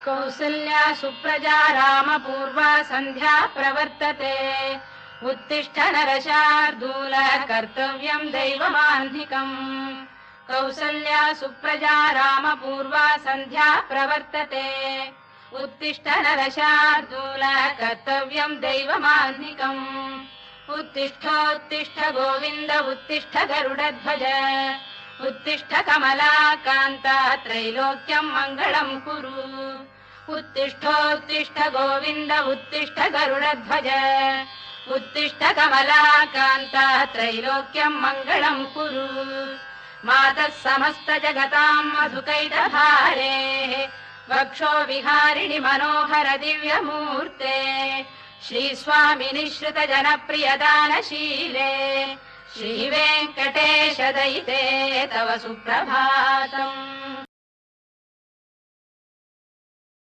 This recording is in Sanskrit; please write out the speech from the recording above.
कौसल्या सुप्रजा रामपूर्वा सन्ध्या प्रवर्तते उत्तिष्ठ नरशार्दूल कर्तव्यम् दैवमान्धिकम् कौसल्या सुप्रजा रामपूर्वा सन्ध्या प्रवर्तते उत्तिष्ठ नरशार्दूल कर्तव्यम् दैवमान्धिकम् उत्तिष्ठोत्तिष्ठ गोविन्द उत्तिष्ठ गरुडध्वज उत्तिष्ठ कमलाकान्ता त्रैलोक्यम् मङ्गलम् कुरु उत्तिष्ठोत्तिष्ठ गोविन्द उत्तिष्ठ गरुडध्वज उत्तिष्ठ कमलाकान्ता त्रैलोक्यम् मङ्गलम् कुरु मातः समस्त जगताम् मधुकैटभारेः वक्षो विहारिणि मनोहर दिव्यमूर्ते श्रीस्वामिनि श्रुत जनप्रियदानशीले श्रीवेङ्कटेश दयिते तव सुप्रभातम्।